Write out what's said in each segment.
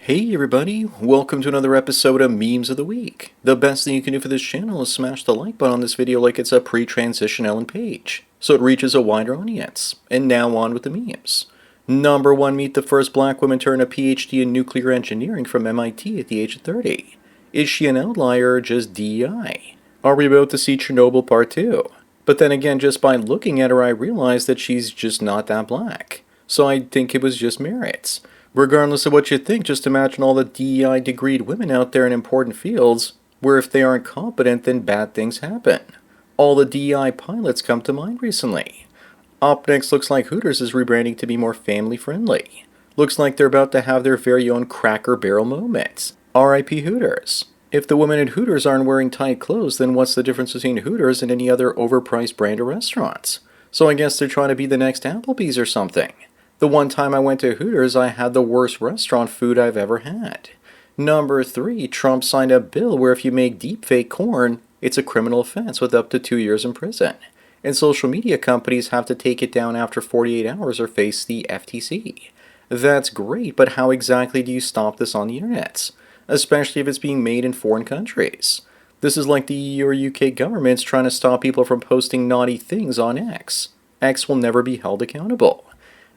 Hey everybody, welcome to another episode of Memes of the Week. The best thing you can do for this channel is smash the like button on this video like it's a pre-transition Ellen page, so it reaches a wider audience. And now on with the memes. Number 1, meet the first black woman to earn a PhD in nuclear engineering from MIT at the age of 30. Is she an outlier or just DEI? Are we about to see Chernobyl Part 2? But then again, just by looking at her I realized that she's just not that black. So I think it was just merits. Regardless of what you think, just imagine all the DEI degreed women out there in important fields where if they aren't competent, then bad things happen. All the DEI pilots come to mind recently. Up next, looks like Hooters is rebranding to be more family friendly. Looks like they're about to have their very own Cracker Barrel moment. RIP Hooters. If the women at Hooters aren't wearing tight clothes, then what's the difference between Hooters and any other overpriced brand of restaurants? So I guess they're trying to be the next Applebee's or something. The one time I went to Hooters, I had the worst restaurant food I've ever had. Number 3, Trump signed a bill where if you make deepfake corn, it's a criminal offense with up to 2 years in prison. And social media companies have to take it down after 48 hours or face the FTC. That's great, but how exactly do you stop this on the internet? Especially if it's being made in foreign countries. This is like the EU or UK governments trying to stop people from posting naughty things on X. X will never be held accountable.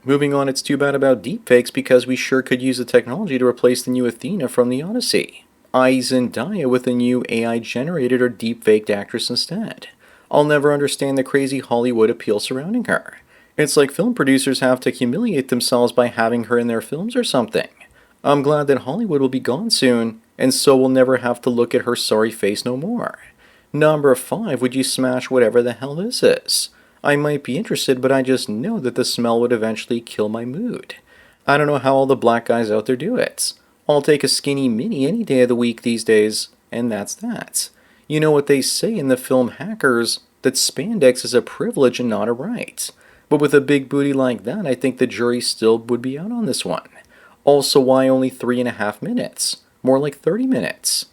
Moving on, it's too bad about deepfakes because we sure could use the technology to replace the new Athena from the Odyssey. Zendaya with a new AI-generated or deepfaked actress instead. I'll never understand the crazy Hollywood appeal surrounding her. It's like film producers have to humiliate themselves by having her in their films or something. I'm glad that Hollywood will be gone soon, and so we'll never have to look at her sorry face no more. Number 5, would you smash whatever the hell this is? I might be interested, but I just know that the smell would eventually kill my mood. I don't know how all the black guys out there do it. I'll take a skinny mini any day of the week these days, and that's that. You know what they say in the film Hackers, that spandex is a privilege and not a right. But with a big booty like that, I think the jury still would be out on this one. Also, why only 3.5 minutes? More like 30 minutes.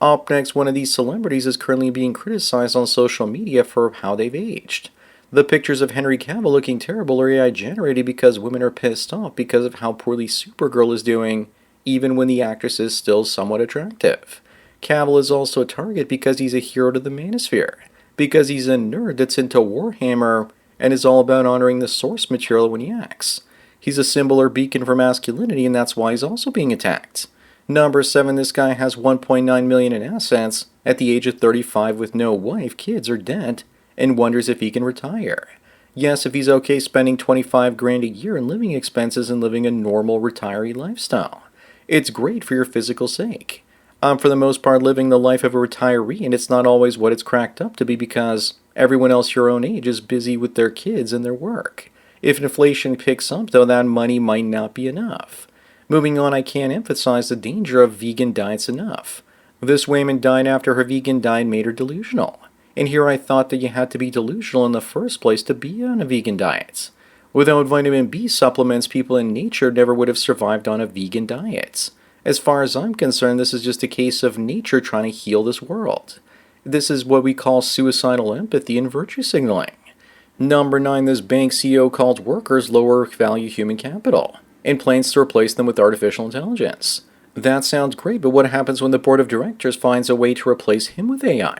Up next, one of these celebrities is currently being criticized on social media for how they've aged. The pictures of Henry Cavill looking terrible are AI generated because women are pissed off because of how poorly Supergirl is doing, even when the actress is still somewhat attractive. Cavill is also a target because he's a hero to the manosphere, because he's a nerd that's into Warhammer and is all about honoring the source material when he acts. He's a symbol or beacon for masculinity, and that's why he's also being attacked. Number 7, this guy has 1.9 million in assets at the age of 35 with no wife, kids, or debt, and wonders if he can retire. Yes, if he's okay spending 25 grand a year in living expenses and living a normal retiree lifestyle. It's great for your physical sake. I'm for the most part living the life of a retiree, and it's not always what it's cracked up to be because everyone else your own age is busy with their kids and their work. If inflation picks up though, that money might not be enough. Moving on, I can't emphasize the danger of vegan diets enough. This woman died after her vegan diet made her delusional. And here I thought that you had to be delusional in the first place to be on a vegan diet. Without vitamin B supplements, people in nature never would have survived on a vegan diet. As far as I'm concerned, this is just a case of nature trying to heal this world. This is what we call suicidal empathy and virtue signaling. Number 9, this bank CEO called workers lower value human capital and plans to replace them with artificial intelligence. That sounds great, but what happens when the board of directors finds a way to replace him with AI?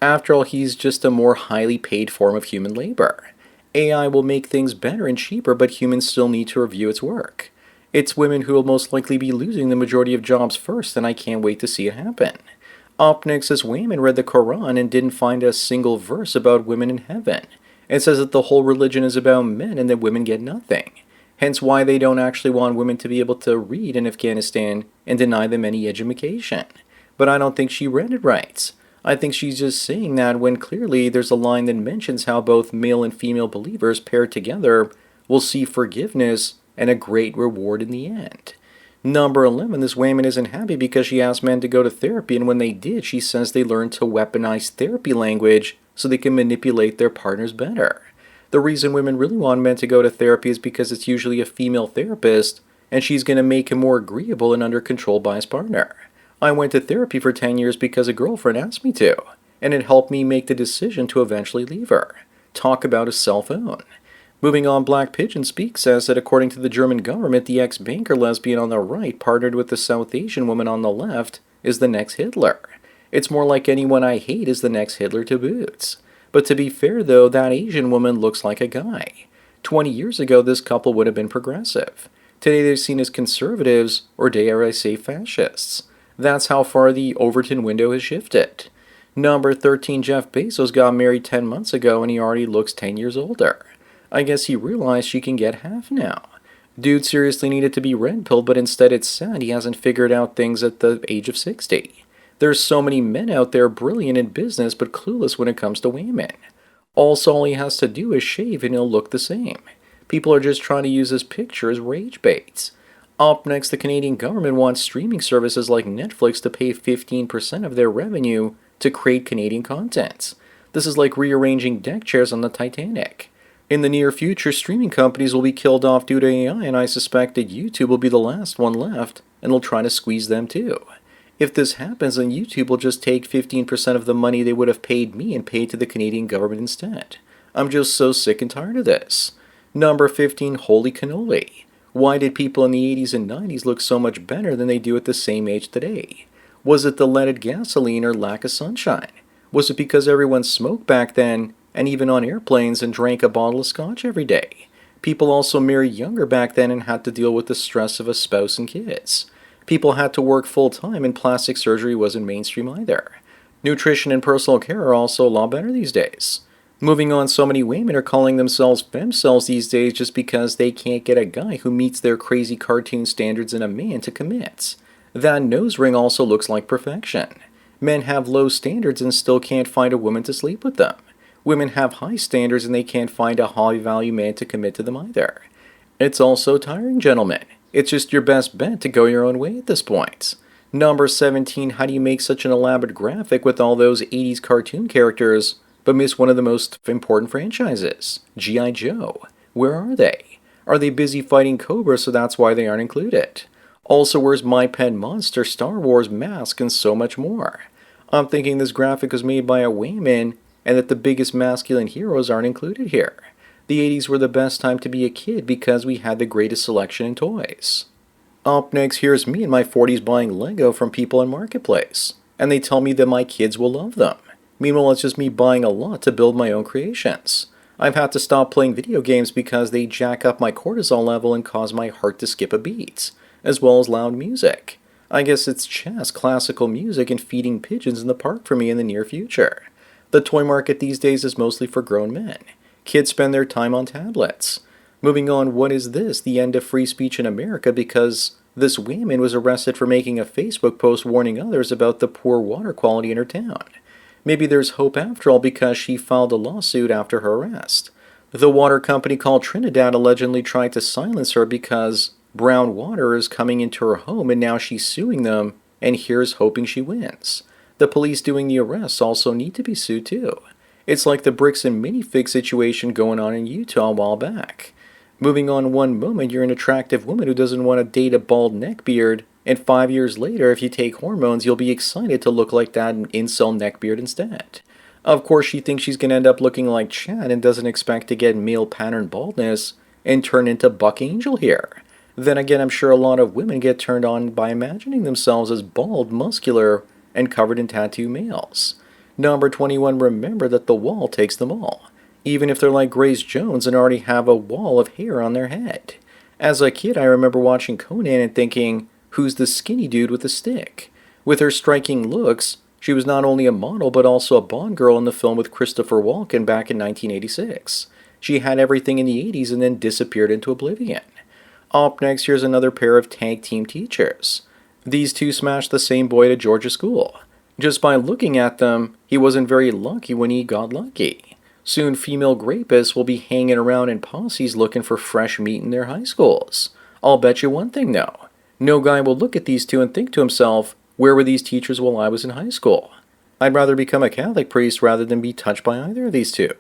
After all, he's just a more highly paid form of human labor. AI will make things better and cheaper, but humans still need to review its work. It's women who will most likely be losing the majority of jobs first, and I can't wait to see it happen. Up next, this woman read the Quran and didn't find a single verse about women in heaven. It says that the whole religion is about men and that women get nothing. Hence why they don't actually want women to be able to read in Afghanistan and deny them any education. But I don't think she read it right. I think she's just saying that when clearly there's a line that mentions how both male and female believers paired together will see forgiveness and a great reward in the end. Number 11, this woman isn't happy because she asked men to go to therapy, and when they did, she says they learned to weaponize therapy language so they can manipulate their partners better. The reason women really want men to go to therapy is because it's usually a female therapist, and she's going to make him more agreeable and under control by his partner. I went to therapy for 10 years because a girlfriend asked me to, and it helped me make the decision to eventually leave her. Talk about a cell phone. Moving on, Black Pigeon Speak says that according to the German government, the ex-banker lesbian on the right partnered with the South Asian woman on the left is the next Hitler. It's more like anyone I hate is the next Hitler to boots. But to be fair though, that Asian woman looks like a guy. 20 years ago, this couple would have been progressive. Today they're seen as conservatives, or dare I say fascists. That's how far the Overton window has shifted. Number 13, Jeff Bezos got married 10 months ago and he already looks 10 years older. I guess he realized she can get half now. Dude seriously needed to be red-pilled, but instead it's sad he hasn't figured out things at the age of 60. There's so many men out there brilliant in business but clueless when it comes to women. Also, all he has to do is shave and he'll look the same. People are just trying to use his picture as rage baits. Up next, the Canadian government wants streaming services like Netflix to pay 15% of their revenue to create Canadian content. This is like rearranging deck chairs on the Titanic. In the near future, streaming companies will be killed off due to AI, and I suspect that YouTube will be the last one left, and will try to squeeze them too. If this happens, then YouTube will just take 15% of the money they would have paid me and pay it to the Canadian government instead. I'm just so sick and tired of this. Number 15, holy cannoli. Why did people in the 80s and 90s look so much better than they do at the same age today? Was it the leaded gasoline or lack of sunshine? Was it because everyone smoked back then, and even on airplanes, and drank a bottle of scotch every day? People also married younger back then and had to deal with the stress of a spouse and kids. People had to work full-time and plastic surgery wasn't mainstream either. Nutrition and personal care are also a lot better these days. Moving on, so many women are calling themselves femcells these days just because they can't get a guy who meets their crazy cartoon standards in a man to commit. That nose ring also looks like perfection. Men have low standards and still can't find a woman to sleep with them. Women have high standards and they can't find a high-value man to commit to them either. It's also tiring, gentlemen. It's just your best bet to go your own way at this point. Number 17, how do you make such an elaborate graphic with all those 80s cartoon characters, but miss one of the most important franchises, G.I. Joe? Where are they? Are they busy fighting Cobra, so that's why they aren't included? Also, where's My Pet Monster, Star Wars, Mask, and so much more? I'm thinking this graphic was made by a woman, and that the biggest masculine heroes aren't included here. The 80s were the best time to be a kid because we had the greatest selection in toys. Up next, here's me in my 40s buying Lego from people in Marketplace, and they tell me that my kids will love them. Meanwhile, it's just me buying a lot to build my own creations. I've had to stop playing video games because they jack up my cortisol level and cause my heart to skip a beat, as well as loud music. I guess it's jazz, classical music, and feeding pigeons in the park for me in the near future. The toy market these days is mostly for grown men. Kids spend their time on tablets. Moving on, what is this? The end of free speech in America because this woman was arrested for making a Facebook post warning others about the poor water quality in her town. Maybe there's hope after all because she filed a lawsuit after her arrest. The water company called Trinidad allegedly tried to silence her because brown water is coming into her home and now she's suing them, and here's hoping she wins. The police doing the arrests also need to be sued too. It's like the bricks and minifig situation going on in Utah a while back. Moving on, one moment you're an attractive woman who doesn't want to date a bald neckbeard, and 5 years later, if you take hormones, you'll be excited to look like that incel neckbeard instead. Of course, she thinks she's going to end up looking like Chad and doesn't expect to get male pattern baldness and turn into Buck Angel here. Then again, I'm sure a lot of women get turned on by imagining themselves as bald, muscular, and covered in tattoo males. Number 21, remember that the wall takes them all, even if they're like Grace Jones and already have a wall of hair on their head. As a kid, I remember watching Conan and thinking, who's the skinny dude with a stick? With her striking looks, she was not only a model but also a Bond girl in the film with Christopher Walken back in 1986. She had everything in the 80s and then disappeared into oblivion. Up next, here's another pair of tag team teachers. These two smashed the same boy at a Georgia school. Just by looking at them, he wasn't very lucky when he got lucky. Soon, female rapists will be hanging around in posses looking for fresh meat in their high schools. I'll bet you one thing though. No guy will look at these two and think to himself, where were these teachers while I was in high school? I'd rather become a Catholic priest rather than be touched by either of these two.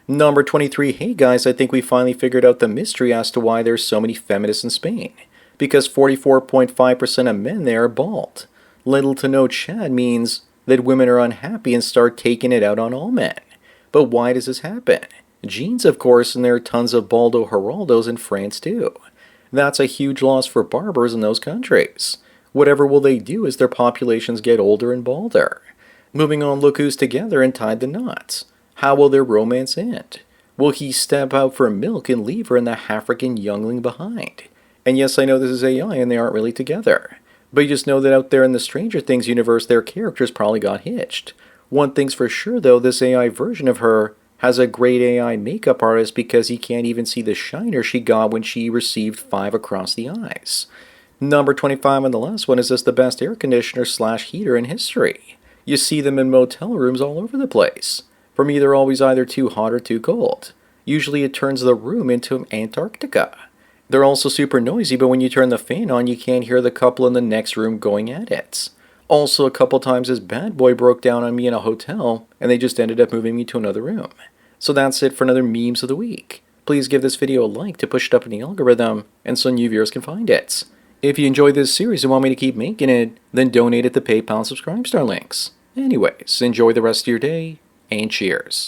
Number 23, hey guys, I think we finally figured out the mystery as to why there's so many feminists in Spain. Because 44.5% of men there are bald. Little to no Chad means that women are unhappy and start taking it out on all men. But why does this happen? Jeans, of course, and there are tons of Baldo Geraldos in France too. That's a huge loss for barbers in those countries. Whatever will they do as their populations get older and balder? Moving on, look who's together and tied the knots. How will their romance end? Will he step out for milk and leave her and the African youngling behind? And yes, I know this is AI and they aren't really together. But you just know that out there in the Stranger Things universe, their characters probably got hitched. One thing's for sure though, this AI version of her has a great AI makeup artist because he can't even see the shiner she got when she received 5 across the eyes. Number 25 on the last one is this the best air conditioner slash heater in history. You see them in motel rooms all over the place. For me, they're always either too hot or too cold. Usually it turns the room into Antarctica. They're also super noisy, but when you turn the fan on, you can't hear the couple in the next room going at it. Also, a couple times this bad boy broke down on me in a hotel, and they just ended up moving me to another room. So that's it for another Memes of the Week. Please give this video a like to push it up in the algorithm, and so new viewers can find it. If you enjoyed this series and want me to keep making it, then donate at the PayPal and Subscribe Star links. Anyways, enjoy the rest of your day, and cheers.